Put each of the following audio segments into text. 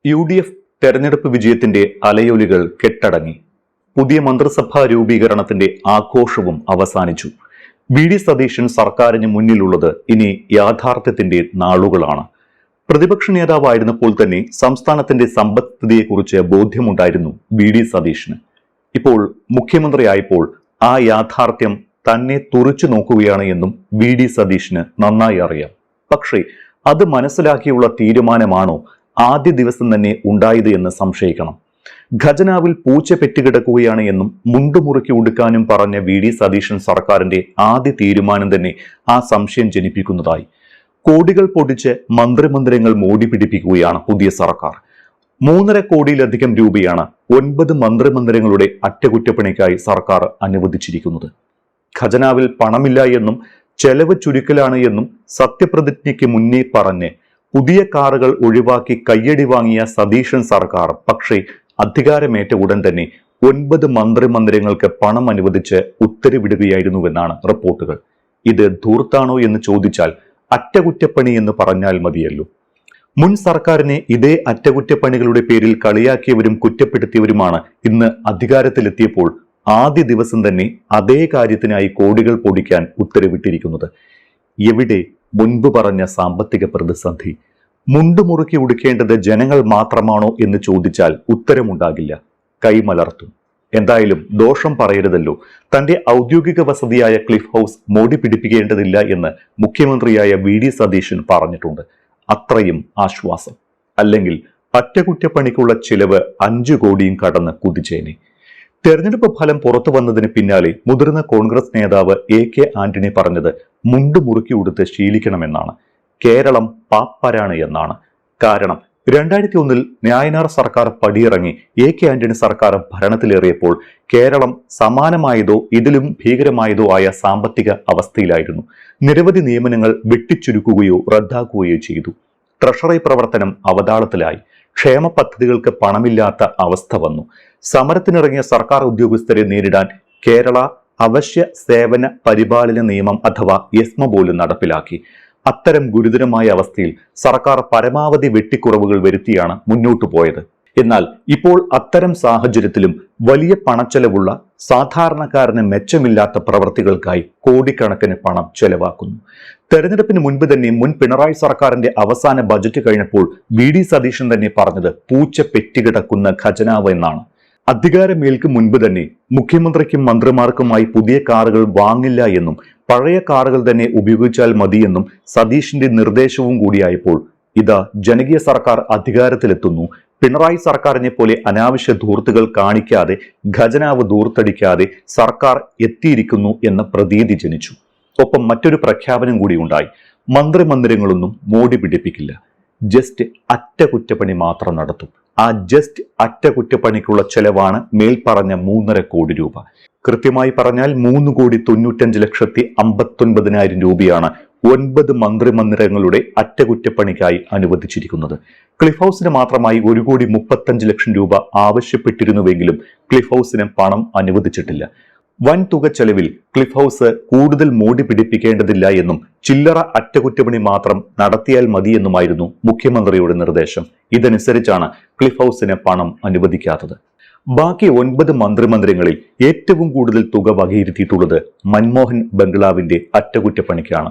UDF തെരഞ്ഞെടുപ്പ് വിജയത്തിന്റെ അലയൊലികൾ കെട്ടടങ്ങി. പുതിയ മന്ത്രിസഭാ രൂപീകരണത്തിന്റെ ആഘോഷവും അവസാനിച്ചു. വി.ഡി. സതീശൻ സർക്കാരിന് മുന്നിലുള്ളത് ഇനി യാഥാർത്ഥ്യത്തിന്റെ നാളുകളാണ്. പ്രതിപക്ഷ നേതാവായിരുന്നപ്പോൾ തന്നെ സംസ്ഥാനത്തിന്റെ സമ്പദ്സ്ഥിതിയെക്കുറിച്ച് ബോധ്യമുണ്ടായിരുന്നു വി.ഡി. സതീശന്. ഇപ്പോൾ മുഖ്യമന്ത്രിയായപ്പോൾ ആ യാഥാർത്ഥ്യം തന്നെ തുറച്ചു നോക്കുകയാണ് എന്നും വി.ഡി. സതീശന് നന്നായി അറിയാം. പക്ഷേ അത് മനസ്സിലാക്കിയുള്ള തീരുമാനമാണോ ആദ്യ ദിവസം തന്നെ ഉണ്ടായത് എന്ന് സംശയിക്കണം. ഖജനാവിൽ പൂച്ച പെറ്റുകിടക്കുകയാണ് എന്നും മുണ്ടുമുറുക്കി ഉടുക്കാനും പറഞ്ഞ വി.ഡി. സതീശൻ സർക്കാരിന്റെ ആദ്യ തീരുമാനം തന്നെ ആ സംശയം ജനിപ്പിക്കുന്നതായി. കോടികൾ പൊടിച്ച് മന്ത്രിമന്ദിരങ്ങൾ മോടി പിടിപ്പിക്കുകയാണ് പുതിയ സർക്കാർ. 3.5 കോടിയിലധികം രൂപയാണ് 9 മന്ത്രിമന്ദിരങ്ങളുടെ അറ്റകുറ്റപ്പണിക്കായി സർക്കാർ അനുവദിച്ചിരിക്കുന്നത്. ഖജനാവിൽ പണമില്ല എന്നും ചെലവ് ചുരുക്കലാണ് എന്നും സത്യപ്രതിജ്ഞയ്ക്ക് മുന്നേ പറഞ്ഞ് പുതിയ കാറുകൾ ഒഴിവാക്കി കയ്യടി വാങ്ങിയ സതീശൻ സർക്കാർ പക്ഷേ അധികാരമേറ്റ ഉടൻ തന്നെ 9 മന്ത്രിമന്ദിരങ്ങൾക്ക് പണം അനുവദിച്ച് ഉത്തരവിടുകയായിരുന്നുവെന്നാണ് റിപ്പോർട്ടുകൾ. ഇത് ധൂർത്താണോ എന്ന് ചോദിച്ചാൽ അറ്റകുറ്റപ്പണി എന്ന് പറഞ്ഞാൽ മതിയല്ലോ. മുൻ സർക്കാരിനെ ഇതേ അറ്റകുറ്റപ്പണികളുടെ പേരിൽ കളിയാക്കിയവരും കുറ്റപ്പെടുത്തിയവരുമാണ് ഇന്ന് അധികാരത്തിലെത്തിയപ്പോൾ ആദ്യ ദിവസം തന്നെ അതേ കാര്യത്തിനായി കോടികൾ പൊടിക്കാൻ ഉത്തരവിട്ടിരിക്കുന്നത്. എവിടെ മുൻപ് പറഞ്ഞ സാമ്പത്തിക പ്രതിസന്ധി? മുണ്ടുമുറുക്കി ഉടുക്കേണ്ടത് ജനങ്ങൾ മാത്രമാണോ എന്ന് ചോദിച്ചാൽ ഉത്തരമുണ്ടാകില്ല. കൈമലർത്തും. എന്തായാലും ദോഷം പറയരുതല്ലോ. തന്റെ ഔദ്യോഗിക വസതിയായ ക്ലിഫ് ഹൗസ് മോടി പിടിപ്പിക്കേണ്ടതില്ല എന്ന് മുഖ്യമന്ത്രിയായ വി.ഡി. സതീശൻ പറഞ്ഞിട്ടുണ്ട്. അത്രയും ആശ്വാസം. അല്ലെങ്കിൽ അറ്റകുറ്റപ്പണിക്കുള്ള ചിലവ് 5 കോടിയും കടന്ന് കുതിച്ചേനെ. തെരഞ്ഞെടുപ്പ് ഫലം പുറത്തു വന്നതിന് പിന്നാലെ മുതിർന്ന കോൺഗ്രസ് നേതാവ് A.K. ആന്റണി പറഞ്ഞത് മുണ്ടുമുറുക്കി ഉടുത്ത് ശീലിക്കണമെന്നാണ്. കേരളം പാപ്പരാണ് എന്നാണ്. കാരണം 2001 നായനാർ സർക്കാർ പടിയിറങ്ങി A.K. ആന്റണി സർക്കാർ ഭരണത്തിലേറിയപ്പോൾ കേരളം സമാനമായതോ ഇതിലും ഭീകരമായതോ ആയ സാമ്പത്തിക അവസ്ഥയിലായിരുന്നു. നിരവധി നിയമനങ്ങൾ വെട്ടിച്ചുരുക്കുകയോ റദ്ദാക്കുകയോ ചെയ്തു. ട്രഷറി പ്രവർത്തനം അവതാളത്തിലായി. ക്ഷേമ പദ്ധതികൾക്ക് പണമില്ലാത്ത അവസ്ഥ വന്നു. സമരത്തിനിറങ്ങിയ സർക്കാർ ഉദ്യോഗസ്ഥരെ നേരിടാൻ കേരള അവശ്യ സേവന പരിപാലന നിയമം അഥവാ യെസ്മ പോലും നടപ്പിലാക്കി. അത്തരം ഗുരുതരമായ അവസ്ഥയിൽ സർക്കാർ പരമാവധി വെട്ടിക്കുറവുകൾ വരുത്തിയാണ് മുന്നോട്ടു പോയത്. എന്നാൽ ഇപ്പോൾ അത്തരം സാഹചര്യത്തിലും വലിയ പണച്ചെലവുള്ള സാധാരണക്കാരന് മെച്ചമില്ലാത്ത പ്രവൃത്തികൾക്കായി കോടിക്കണക്കിന് പണം ചെലവാക്കുന്നു. തെരഞ്ഞെടുപ്പിന് മുൻപ് തന്നെ മുൻ പിണറായി സർക്കാരിന്റെ അവസാന ബജറ്റ് കഴിഞ്ഞപ്പോൾ വി.ഡി. സതീശൻ തന്നെ പറഞ്ഞത് പൂച്ച പെറ്റുകിടക്കുന്ന ഖജനാവ് എന്നാണ്. അധികാരമേൽക്ക് മുൻപ് തന്നെ മുഖ്യമന്ത്രിക്കും മന്ത്രിമാർക്കുമായി പുതിയ കാറുകൾ വാങ്ങില്ല എന്നും പഴയ കാറുകൾ തന്നെ ഉപയോഗിച്ചാൽ മതിയെന്നും സതീശിന്റെ നിർദ്ദേശവും കൂടിയായപ്പോൾ ഇതാ ജനകീയ സർക്കാർ അധികാരത്തിലെത്തുന്നു. പിണറായി സർക്കാരിനെ പോലെ അനാവശ്യ ധൂർത്തുകൾ കാണിക്കാതെ ഖജനാവ് ധൂർത്തടിക്കാതെ സർക്കാർ എത്തിയിരിക്കുന്നു എന്ന പ്രതീതി ജനിച്ചു. ഒപ്പം മറ്റൊരു പ്രഖ്യാപനം കൂടി ഉണ്ടായി. മന്ത്രിമന്ദിരങ്ങളൊന്നും മോടി പിടിപ്പിക്കില്ല. ജസ്റ്റ് അറ്റകുറ്റപ്പണി മാത്രം നടത്തും. ആ ജസ്റ്റ് അറ്റകുറ്റപ്പണിക്കുള്ള ചെലവാണ് മേൽപ്പറഞ്ഞ 3.5 കോടി രൂപ. കൃത്യമായി പറഞ്ഞാൽ 3,95,59,000 രൂപയാണ് 9 മന്ത്രിമന്ദിരങ്ങളുടെ അറ്റകുറ്റപ്പണിക്കായി അനുവദിച്ചിരിക്കുന്നത്. ക്ലിഫ് ഹൗസിന് മാത്രമായി 1,35,00,000 രൂപ ആവശ്യപ്പെട്ടിരുന്നുവെങ്കിലും ക്ലിഫ് ഹൗസിന് പണം അനുവദിച്ചിട്ടില്ല. വൻതുക ചെലവിൽ ക്ലിഫ് ഹൗസ് കൂടുതൽ മോടി പിടിപ്പിക്കേണ്ടതില്ല എന്നും ചില്ലറ അറ്റകുറ്റപ്പണി മാത്രം നടത്തിയാൽ മതിയെന്നുമായിരുന്നു മുഖ്യമന്ത്രിയുടെ നിർദ്ദേശം. ഇതനുസരിച്ചാണ് ക്ലിഫ് ഹൗസിന് പണം അനുവദിക്കാത്തത്. ബാക്കി 9 മന്ത്രിമന്ദിരങ്ങളിൽ ഏറ്റവും കൂടുതൽ തുക വകയിരുത്തിയിട്ടുള്ളത് മൻമോഹൻ ബംഗ്ലാവിന്റെ അറ്റകുറ്റപ്പണിക്കാണ്.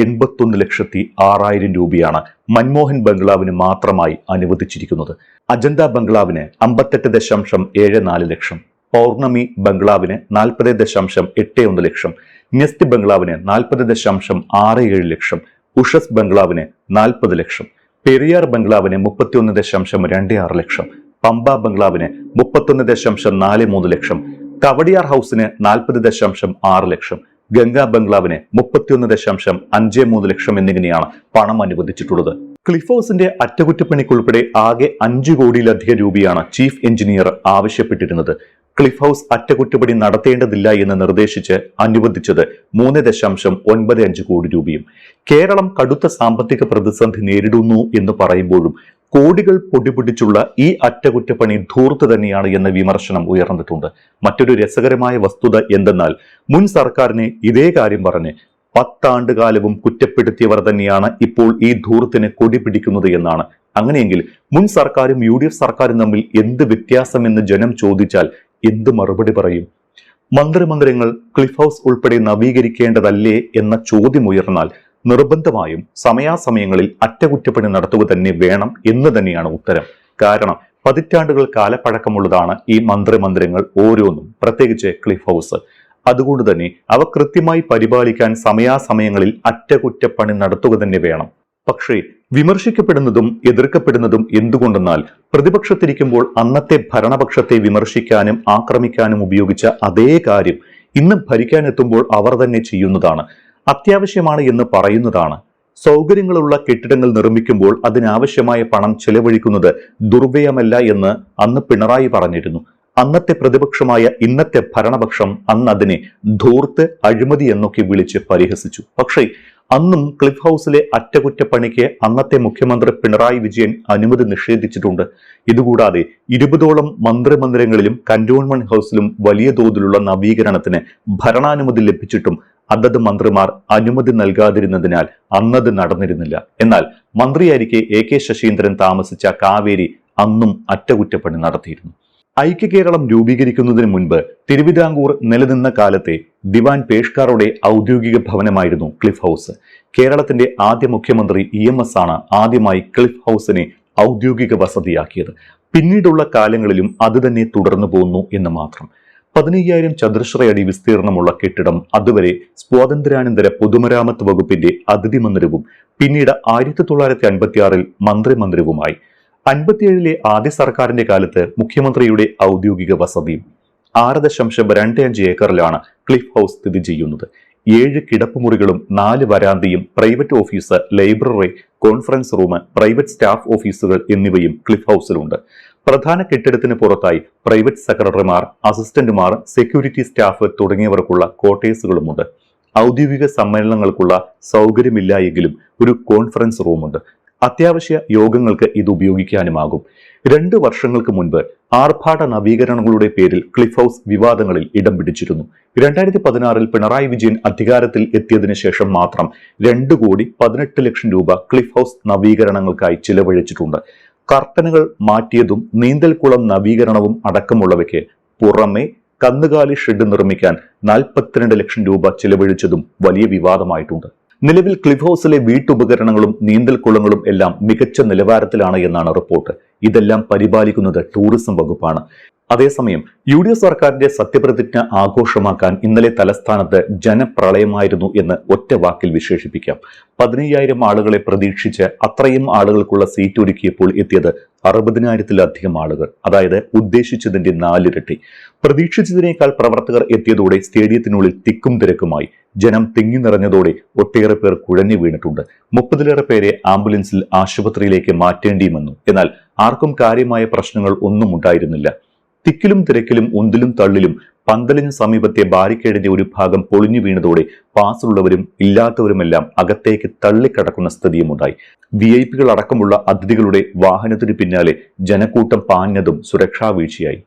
81,06,000 രൂപയാണ് മൻമോഹൻ ബംഗ്ലാവിന് മാത്രമായി അനുവദിച്ചിരിക്കുന്നത്. അജന്ത ബംഗ്ലാവിന് 58.74 ലക്ഷം, പൗർണമി ബംഗ്ലാവിന് 40.81 ലക്ഷം, നെസ്റ്റ് ബംഗ്ലാവിന് 40.67 ലക്ഷം, ഉഷസ് ബംഗ്ലാവിന് 40 ലക്ഷം, പെരിയാർ ബംഗ്ലാവിന് 31.26 ലക്ഷം, പമ്പ ബംഗ്ലാവിന് 31.43 ലക്ഷം, കവടിയാർ ഹൗസിന് 40.6 ലക്ഷം, ഗംഗാ ബംഗ്ലാവിന് 31.53 ലക്ഷം എന്നിങ്ങനെയാണ് പണം അനുവദിച്ചിട്ടുള്ളത്. ക്ലിഫ് ഹൗസിന്റെ അറ്റകുറ്റപ്പണിക്കുൾപ്പെടെ ആകെ 5 കോടിയിലധികം രൂപയാണ് ചീഫ് എഞ്ചിനീയർ ആവശ്യപ്പെട്ടിരുന്നത്. ക്ലിഫ് ഹൗസ് അറ്റകുറ്റപ്പണി നടത്തേണ്ടതില്ല എന്ന് നിർദ്ദേശിച്ച് അനുവദിച്ചത് 3.95 കോടി രൂപയും. കേരളം കടുത്ത സാമ്പത്തിക പ്രതിസന്ധി നേരിടുന്നു എന്ന് പറയുമ്പോഴും കോടികൾ പൊടിപിടിച്ചുള്ള ഈ അറ്റകുറ്റപ്പണി ധൂർത്ത് തന്നെയാണ് എന്ന വിമർശനം ഉയർന്നിട്ടുണ്ട്. മറ്റൊരു രസകരമായ വസ്തുത എന്തെന്നാൽ മുൻ സർക്കാരിനെ ഇതേ കാര്യം പറഞ്ഞ് 10 ആണ്ടുകാലവും കുറ്റപ്പെടുത്തിയവർ തന്നെയാണ് ഇപ്പോൾ ഈ ധൂർത്തിന് കൊടി പിടിക്കുന്നത് എന്നാണ്. അങ്ങനെയെങ്കിൽ മുൻ സർക്കാരും UDF സർക്കാരും തമ്മിൽ എന്ത് വ്യത്യാസമെന്ന് ജനം ചോദിച്ചാൽ എന്ത് മറുപടി പറയും? മന്ത്രിമന്ദിരങ്ങൾ ക്ലിഫ് ഹൗസ് ഉൾപ്പെടെ നവീകരിക്കേണ്ടതല്ലേ എന്ന ചോദ്യം ഉയർന്നാൽ നിർബന്ധമായും സമയാസമയങ്ങളിൽ അറ്റകുറ്റപ്പണി നടത്തുക തന്നെ വേണം എന്ന് തന്നെയാണ് ഉത്തരം. കാരണം പതിറ്റാണ്ടുകൾ കാലപ്പഴക്കമുള്ളതാണ് ഈ മന്ത്രിമന്ദിരങ്ങൾ ഓരോന്നും, പ്രത്യേകിച്ച് ക്ലിഫ് ഹൗസ്. അതുകൊണ്ട് തന്നെ അവ കൃത്യമായി പരിപാലിക്കാൻ സമയാസമയങ്ങളിൽ അറ്റകുറ്റപ്പണി നടത്തുക തന്നെ വേണം. പക്ഷേ വിമർശിക്കപ്പെടുന്നതും എതിർക്കപ്പെടുന്നതും എന്തുകൊണ്ടെന്നാൽ പ്രതിപക്ഷത്തിരിക്കുമ്പോൾ അന്നത്തെ ഭരണപക്ഷത്തെ വിമർശിക്കാനും ആക്രമിക്കാനും ഉപയോഗിച്ച അതേ കാര്യം ഇന്ന് ഭരിക്കാനെത്തുമ്പോൾ അവർ തന്നെ ചെയ്യുന്നതാണ്. അത്യാവശ്യമാണ് എന്ന് പറയുന്നതാണ്. സൗകര്യങ്ങളുള്ള കെട്ടിടങ്ങൾ നിർമ്മിക്കുമ്പോൾ അതിനാവശ്യമായ പണം ചെലവഴിക്കുന്നത് ദുർവ്യയമല്ല എന്ന് അന്ന് പിണറായി പറഞ്ഞിരുന്നു. അന്നത്തെ പ്രതിപക്ഷമായ ഇന്നത്തെ ഭരണപക്ഷം അന്ന് അതിനെ ധൂർത്ത്, അഴിമതി എന്നൊക്കെ വിളിച്ച് പരിഹസിച്ചു. പക്ഷേ അന്നും ക്ലിഫ് ഹൗസിലെ അറ്റകുറ്റപ്പണിക്ക് അന്നത്തെ മുഖ്യമന്ത്രി പിണറായി വിജയൻ അനുമതി നിഷേധിച്ചിട്ടുണ്ട്. ഇതുകൂടാതെ 20ഓളം മന്ത്രിമന്ദിരങ്ങളിലും കന്റോൺമെന്റ് ഹൗസിലും വലിയ തോതിലുള്ള നവീകരണത്തിന് ഭരണാനുമതി ലഭിച്ചിട്ടും അതത് മന്ത്രിമാർ അനുമതി നൽകാതിരുന്നതിനാൽ അന്നത് നടന്നിരുന്നില്ല. എന്നാൽ മന്ത്രിയായിരിക്കെ AK ശശീന്ദ്രൻ താമസിച്ച കാവേരി അന്നും അറ്റകുറ്റപ്പണി നടത്തിയിരുന്നു. ഐക്യകേരളം രൂപീകരിക്കുന്നതിന് മുൻപ് തിരുവിതാംകൂർ നിലനിന്ന കാലത്തെ ദിവാൻ പേഷ്കാറുടെ ഔദ്യോഗിക ഭവനമായിരുന്നു ക്ലിഫ് ഹൗസ്. കേരളത്തിന്റെ ആദ്യ മുഖ്യമന്ത്രി EMS ആണ് ആദ്യമായി ക്ലിഫ് ഹൗസിനെ ഔദ്യോഗിക വസതിയാക്കിയത്. പിന്നീടുള്ള കാലങ്ങളിലും അത് തന്നെ തുടർന്നു പോകുന്നു എന്ന് മാത്രം. 15,000 ചതുരശ്ര അടി വിസ്തീർണമുള്ള കെട്ടിടം അതുവരെ സ്വാതന്ത്ര്യാനന്തര പൊതുമരാമത്ത് വകുപ്പിന്റെ അതിഥി മന്ദിരവും പിന്നീട് 1956 മന്ത്രിമന്ദിരവുമായി. 57 ആദ്യ സർക്കാരിന്റെ കാലത്ത് മുഖ്യമന്ത്രിയുടെ ഔദ്യോഗിക വസതിയും. 6.25 ഏക്കറിലാണ് ക്ലിഫ് ഹൗസ് സ്ഥിതി ചെയ്യുന്നത്. 7 കിടപ്പുമുറികളും 4 വരാന്തയും private office, library, conference room, private staff ഓഫീസുകൾ എന്നിവയും ക്ലിഫ് ഹൗസിലുണ്ട്. പ്രധാന കെട്ടിടത്തിന് പുറത്തായി പ്രൈവറ്റ് സെക്രട്ടറിമാർ, അസിസ്റ്റന്റുമാർ, സെക്യൂരിറ്റി സ്റ്റാഫ് തുടങ്ങിയവർക്കുള്ള ക്വാർട്ടേഴ്സുകളുമുണ്ട്. ഔദ്യോഗിക സമ്മേളനങ്ങൾക്കുള്ള സൗകര്യമില്ല എങ്കിലും ഒരു കോൺഫറൻസ് റൂമുണ്ട്. അത്യാവശ്യ യോഗങ്ങൾക്ക് ഇത് ഉപയോഗിക്കാനുമാകും. 2 വർഷങ്ങൾക്ക് മുൻപ് ആർഭാട നവീകരണങ്ങളുടെ പേരിൽ ക്ലിഫ് ഹൗസ് വിവാദങ്ങളിൽ ഇടം പിടിച്ചിരുന്നു. 2016 പിണറായി വിജയൻ അധികാരത്തിൽ എത്തിയതിനു ശേഷം മാത്രം 2,18,00,000 രൂപ ക്ലിഫ് ഹൗസ് നവീകരണങ്ങൾക്കായി ചിലവഴിച്ചിട്ടുണ്ട്. കർട്ടനുകൾ മാറ്റിയതും നീന്തൽക്കുളം നവീകരണവും അടക്കമുള്ളവയ്ക്ക് പുറമെ കന്നുകാലി ഷെഡ് നിർമ്മിക്കാൻ 42 ലക്ഷം രൂപ ചിലവഴിച്ചതും വലിയ വിവാദമായിട്ടുണ്ട്. നിലവിൽ ക്ലിഫ് ഹൗസിലെ വീട്ടുപകരണങ്ങളും നീന്തൽക്കുളങ്ങളും എല്ലാം മികച്ച നിലവാരത്തിലാണ് എന്നാണ് റിപ്പോർട്ട്. ഇതെല്ലാം പരിപാലിക്കുന്നത് ടൂറിസം വകുപ്പാണ്. അതേസമയം UDF സർക്കാരിന്റെ സത്യപ്രതിജ്ഞ ആഘോഷമാക്കാൻ ഇന്നലെ തലസ്ഥാനത്ത് ജനപ്രളയമായിരുന്നു എന്ന് ഒറ്റ വാക്കിൽ വിശേഷിപ്പിക്കാം. 15,000 ആളുകളെ പ്രതീക്ഷിച്ച് അത്രയും ആളുകൾക്കുള്ള സീറ്റ് ഒരുക്കിയപ്പോൾ എത്തിയത് 60,000-ലധികം ആളുകൾ, അതായത് ഉദ്ദേശിച്ചതിന്റെ 4 ഇരട്ടി. പ്രതീക്ഷിച്ചതിനേക്കാൾ പ്രവർത്തകർ എത്തിയതോടെ സ്റ്റേഡിയത്തിനുള്ളിൽ തിക്കും തിരക്കുമായി. ജനം തിങ്ങി നിറഞ്ഞതോടെ ഒട്ടേറെ പേർ കുഴഞ്ഞു വീണിട്ടുണ്ട്. 30-ലേറെ പേരെ ആംബുലൻസിൽ ആശുപത്രിയിലേക്ക് മാറ്റേണ്ടിയും വന്നു. എന്നാൽ ആർക്കും കാര്യമായ പ്രശ്നങ്ങൾ ഒന്നും ഉണ്ടായിരുന്നില്ല. തിക്കിലും തിരക്കിലും ഉന്തിലും തള്ളിലും പന്തലിന് സമീപത്തെ ബാരിക്കേഡിന്റെ ഒരു ഭാഗം പൊളിഞ്ഞു വീണതോടെ പാസുള്ളവരും ഇല്ലാത്തവരുമെല്ലാം അകത്തേക്ക് തള്ളിക്കടക്കുന്ന സ്ഥിതിയുമുണ്ടായി. VIP അടക്കമുള്ള അതിഥികളുടെ വാഹനത്തിനു പിന്നാലെ ജനക്കൂട്ടം പാഞ്ഞതും സുരക്ഷാ വീഴ്ചയായി.